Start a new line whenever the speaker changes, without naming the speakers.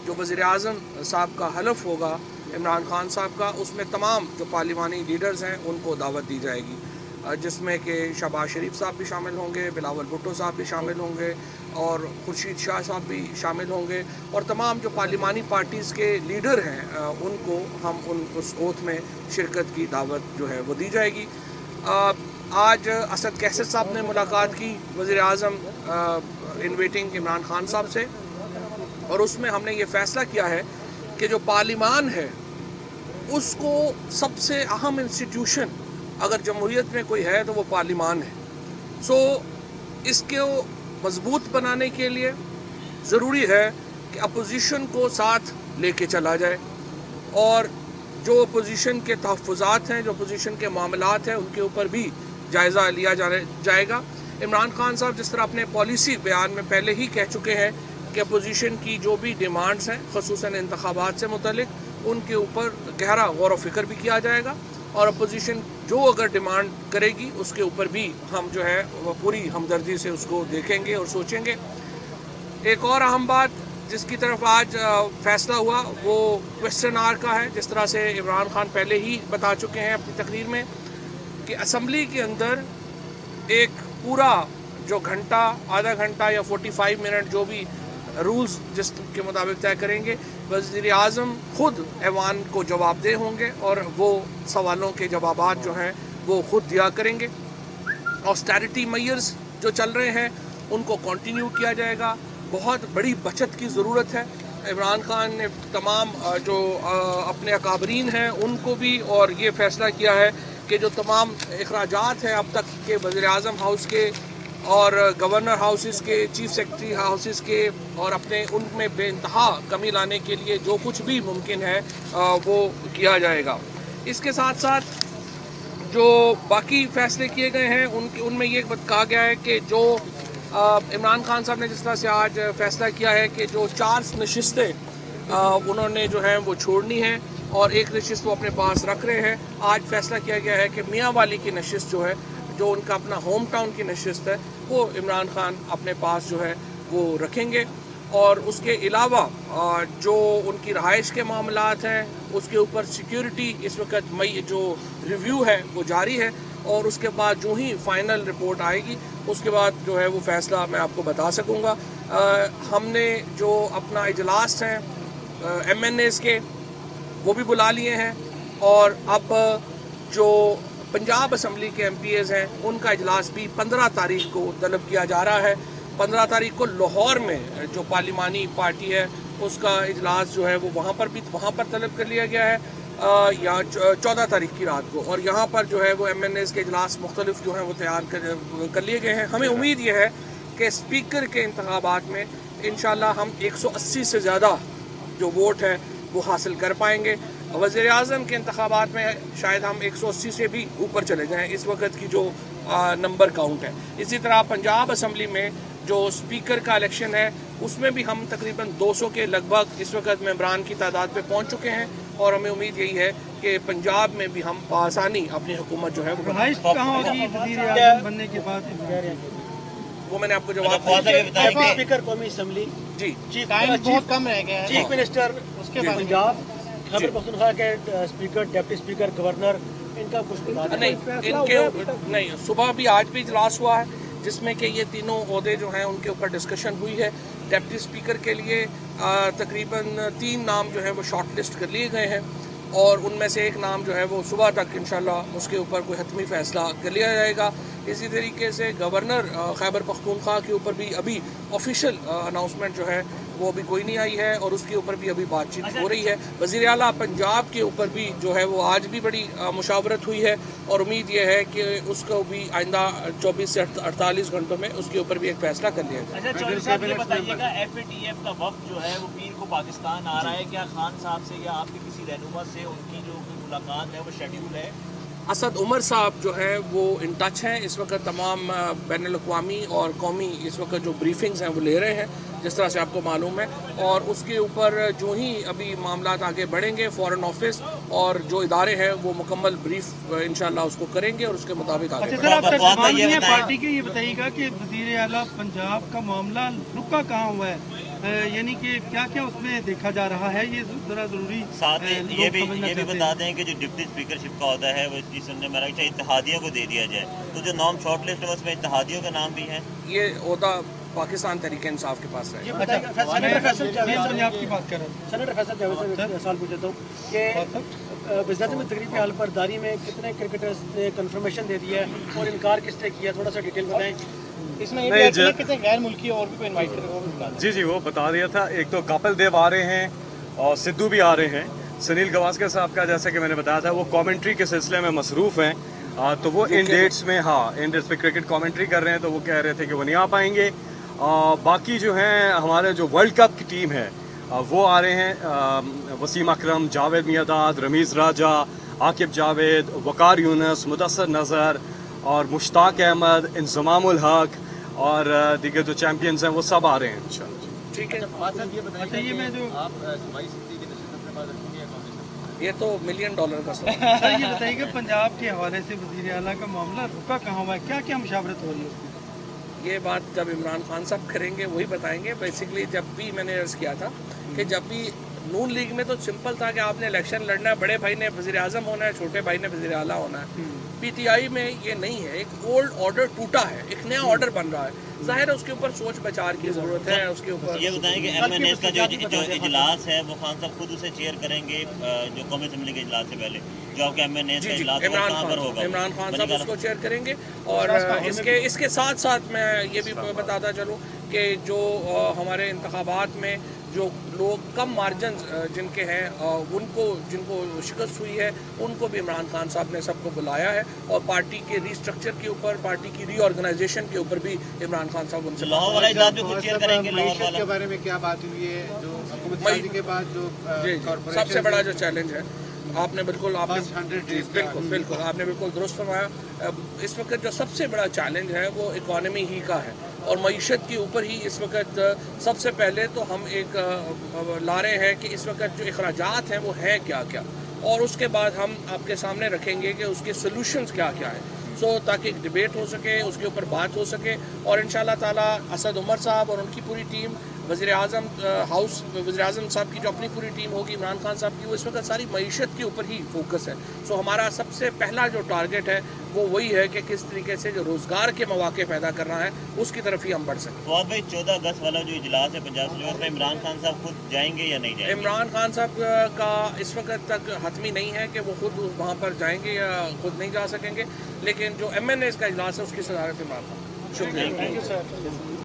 जो वज़ीर-ए-आज़म साहब का हलफ होगा इमरान खान साहब का, उसमें तमाम जो पार्लिमानी लीडर्स हैं उनको दावत दी जाएगी, जिसमें कि शहबाज शरीफ साहब भी शामिल होंगे, बिलावल भुट्टो साहब भी शामिल होंगे और खुर्शीद शाह साहब भी शामिल होंगे और तमाम जो पार्लिमानी पार्टीज़ के लीडर हैं उनको हम उस ओथ में शिरकत की दावत जो है वो दी जाएगी। आज असद कैसर साहब ने मुलाकात की वज़ीर-ए-आज़म इन वेटिंग इमरान खान साहब से और उसमें हमने ये फ़ैसला किया है कि जो पार्लिमान है उसको सबसे अहम इंस्टीट्यूशन अगर जमहूरियत में कोई है तो वो पार्लिमान है। इसको मजबूत बनाने के लिए ज़रूरी है कि अपोजिशन को साथ लेके चला जाए और जो अपोजिशन के तहफ़्फ़ुज़ात हैं, जो अपोजिशन के मामलात हैं, उनके ऊपर भी जायज़ा लिया जाएगा। इमरान खान साहब जिस तरह अपने पॉलिसी बयान में पहले ही कह चुके हैं कि अपोजिशन की जो भी डिमांड्स हैं ख़ुसूसन इंतख़ाबात से मुतल्लिक़, उनके ऊपर गहरा गौर व फ़िक्र भी किया जाएगा और अपोजिशन जो अगर डिमांड करेगी उसके ऊपर भी हम जो है वो पूरी हमदर्दी से उसको देखेंगे और सोचेंगे। एक और अहम बात जिसकी तरफ आज फ़ैसला हुआ वो क्वेश्चन आवर का है। जिस तरह से इमरान खान पहले ही बता चुके हैं अपनी तकरीर में कि असम्बली के अंदर एक पूरा जो घंटा, आधा घंटा या 45 मिनट जो भी रूल्स जिसके मुताबिक तय करेंगे, वज़ीर-ए-आज़म ख़ुद ऐवान को जवाबदेह होंगे और वो सवालों के जवाबात जो हैं वो ख़ुद दिया करेंगे। ऑस्टेरिटी मेजर्स जो चल रहे हैं उनको कंटिन्यू किया जाएगा। बहुत बड़ी बचत की ज़रूरत है। इमरान खान ने तमाम जो अपने अकाबरीन हैं उनको भी और ये फ़ैसला किया है कि जो तमाम अखराजात हैं अब तक के वज़ीर-ए-आज़म हाउस के और गवर्नर हाउसेस के, चीफ सेक्रेटरी हाउसेस के और अपने उनमें बेइंतहा कमी लाने के लिए जो कुछ भी मुमकिन है वो किया जाएगा। इसके साथ साथ जो बाकी फ़ैसले किए गए हैं उनमें ये कहा गया है कि जो इमरान खान साहब ने जिस तरह से आज फ़ैसला किया है कि जो 4 नशिस्तें उन्होंने जो है वो छोड़नी हैं और एक नशिस्त वो अपने पास रख रहे हैं। आज फ़ैसला किया गया है कि मियाँ वाली की नशिस्त जो है, जो उनका अपना होम टाउन की नशिस्त है, वो इमरान खान अपने पास जो है वो रखेंगे और उसके अलावा जो उनकी रहाइश के मामलात हैं उसके ऊपर सिक्योरिटी इस वक्त जो रिव्यू है वो जारी है और उसके बाद जो ही फाइनल रिपोर्ट आएगी उसके बाद जो है वो फ़ैसला मैं आपको बता सकूँगा। हमने जो अपना इजलास हैं MNAs के वो भी बुला लिए हैं और अब जो पंजाब असम्बली के MPAs हैं उनका इजलास भी 15 तारीख को तलब किया जा रहा है। 15 तारीख को लाहौर में जो पार्लिमानी पार्टी है उसका इजलास जो है वो वहाँ पर तलब कर लिया गया है या 14 तारीख की रात को, और यहाँ पर जो है वो MNAs के इजलास मुख्तलिफ जो हैं वो तैयार कर लिए गए हैं। हमें उम्मीद ये है कि स्पीकर के इंतखाबात में इंशाल्लाह हम 180 से ज़्यादा जो वोट है वो हासिल कर पाएंगे। वज़ीर-ए-आज़म के इंतखाबात में शायद हम 180 से भी ऊपर चले जाएं इस वक्त की जो नंबर काउंट है। इसी तरह पंजाब असम्बली में जो स्पीकर का इलेक्शन है उसमें भी हम तकरीबन 200 के लगभग इस वक्त मेंबरान की तादाद पे पहुंच चुके हैं और हमें उम्मीद यही है कि पंजाब में भी हम आसानी अपनी हुकूमत जो है वो बनने के बाद वो मैंने आपको जवाब
स्पीकर कौमी असम्बली
जी
बहुत कम रह गया है। चीफ मिनिस्टर उसके बाद पंजाब खैबर पख्तूनख्वा के स्पीकर, डिप्टी स्पीकर, गवर्नर, इनका कुछ
नहीं सुबह भी आज भी इजलास हुआ है जिसमें कि ये तीनों ओहदे जो हैं उनके ऊपर डिस्कशन हुई है। डिप्टी स्पीकर के लिए तकरीबन 3 नाम जो है वो शॉर्ट लिस्ट कर लिए गए हैं और उनमें से एक नाम जो है वो सुबह तक इंशाल्लाह उसके ऊपर कोई हतमी फ़ैसला कर लिया जाएगा। इसी तरीके से गवर्नर खैबर पख्तूनख्वा के ऊपर भी अभी ऑफिशियल अनाउंसमेंट जो है वो अभी कोई नहीं आई है और उसके ऊपर भी अभी बातचीत हो रही है। वज़ीर आला पंजाब के ऊपर भी जो है वो आज भी बड़ी मुशावरत हुई है और उम्मीद ये है कि उसको भी आइंदा 24 से 48 घंटों में उसके ऊपर भी एक फ़ैसला कर लिया जाए।
अच्छा चौधरी साहब ये बताइएगा, FATF का वक्त जो है वो पीर को पाकिस्तान आ रहा है, क्या खान साहब से या आपके किसी रहनुमा से उनकी जो मुलाकात है वो शेड्यूल है?
असद उमर साहब जो है वो इन टच हैं इस वक्त, तमाम बैनुल-अक़वामी और कौमी इस वक्त जो ब्रीफिंग्स हैं वो ले रहे हैं जिस तरह से आपको मालूम है, और उसके ऊपर जो ही अभी मामलात आगे बढ़ेंगे फ़ॉरेन ऑफिस और जो इदारे हैं वो मुकम्मल ब्रीफ इंशाल्लाह उसको करेंगे और उसके मुताबिक आगे
पार्टी के ये बताइएगा कि वज़ीर आला पंजाब का मामला रुका कहाँ हुआ है?
यानी कि क्या क्या उसमें देखा जा रहा है, ये जरा जरूरी
साथ में ये भी बता दें कि जो डिप्टी स्पीकरशिप का होता है वो इसकी सुनने में चाहिए इत्तेहादियों को दे दिया जाए, तो जो नॉम शॉर्ट लिस्ट है उसमें इत्तेहादियों का नाम भी है।
ये ओहदा पाकिस्तान तहरीक इंसाफ के पास है।
सेनेटर फैसल जावेद की बात कर रहे हैं। सेनेटर फैसल जावेद से सवाल पूछ लेता हूँ कि वज़ारत में तकरीबी हाल बर्दारी में कितने क्रिकेटर्स ने कंफर्मेशन दे दिया है और इनकार किसने किया, थोड़ा सा डिटेल बताएं। इसमें ये कितने गैर मुल्की और भी कोई इनवाइट करेगा? जी
वो बता दिया था। एक तो कपिल देव आ रहे हैं और सिद्धू भी आ रहे हैं। सुनील गावस्कर साहब का जैसा कि मैंने बताया था वो कमेंट्री के सिलसिले में मसरूफ़ हैं, तो वो इन डेट्स में इन डेट्स पे क्रिकेट कमेंट्री कर रहे हैं, तो वो कह रहे थे कि वो नहीं आ पाएंगे। बाकी जो हैं हमारे जो वर्ल्ड कप की टीम है वो आ रहे हैं, वसीम अकरम, जावेद मियादाद, रमीज़ राजा, आकिब जावेद, वकार यूनस, मुदस्सर नज़र और मुश्ताक अहमद, इंज़मामुल हक और दीगर जो चैम्पियंस हैं वो सब आ रहे हैं इंशाल्लाह।
ठीक है।
अच्छा, ये मैं जो
ये तो $1 मिलियन का सवाल।
सर ये बताइए कि पंजाब के हवाले से वज़ीर आला का मामला रुका कहाँ हुआ है, क्या क्या मुशावरत हो रही है उसकी?
ये बात जब इमरान खान साहब करेंगे वही बताएंगे। बेसिकली जब भी मैंने अर्ज़ किया था कि जब भी नून लीग में तो सिंपल था कि आपने इलेक्शन लड़ना है, बड़े भाई ने वज़ीर आज़म होना है, छोटे भाई ने वज़ीर आला होना है। पीटीआई में ये नहीं है, एक ओल्ड ऑर्डर टूटा है, एक नया ऑर्डर बन रहा है। ज़ाहिर है उसके ऊपर सोच विचार की ज़रूरत है। उसके ऊपर
ये बताएं कि MNS का जो इजलास है वो खान साहब खुद उसे चेयर करेंगे, जो कौमी असम्बली के इजलास से पहले जो आपका MNS का इजलास कहाँ पर होगा?
इमरान खान साहब उसको चेयर करेंगे। और इसके साथ साथ मैं ये भी बताता चलूँ कि जो हमारे इंतखाबात में जो लोग कम मार्जिन जिनके हैं जिनको शिकस्त हुई है उनको भी इमरान खान साहब ने सबको बुलाया है और पार्टी के रीस्ट्रक्चर के ऊपर, पार्टी की रीऑर्गेनाइजेशन के ऊपर भी इमरान खान साहब उनसे
के बारे में क्या बात हुई है जो हुकूमत शादी के बाद जो
सबसे बड़ा जो चैलेंज है आपने बिल्कुल आपने बिल्कुल दुरुस्त फरमाया। इस वक्त जो सबसे बड़ा चैलेंज है वो इकॉनमी ही का है और मईशत के ऊपर ही इस वक्त सबसे पहले तो हम एक ला रहे हैं कि इस वक्त जो अखराजात हैं वो हैं क्या क्या, और उसके बाद हम आपके सामने रखेंगे कि उसके सॉल्यूशंस क्या क्या है। ताकि एक डिबेट हो सके, उसके ऊपर बात हो सके और इंशाल्लाह ताला असद उमर साहब और उनकी पूरी टीम, वज़ीर आज़म वज़ीर आज़म साहब की जो अपनी पूरी टीम होगी, इमरान खान साहब की, वो इस वक्त सारी मईशत के ऊपर ही फोकस है। हमारा सबसे पहला जो टारगेट है वो वही है कि किस तरीके से जो रोज़गार के मौके पैदा करना है उसकी तरफ ही हम बढ़ सकें।
फवाद भाई 14 अगस्त वाला जो इजलास है पंजाब में, उसमें इमरान खान साहब खुद जाएंगे या नहीं जाएंगे?
इमरान खान साहब का इस वक्त तक हतमी नहीं है कि वो खुद वहाँ पर जाएंगे या खुद नहीं जा सकेंगे, लेकिन जो MNS का इजलास है उसकी सदारत इमरान खान। शुक्रिया।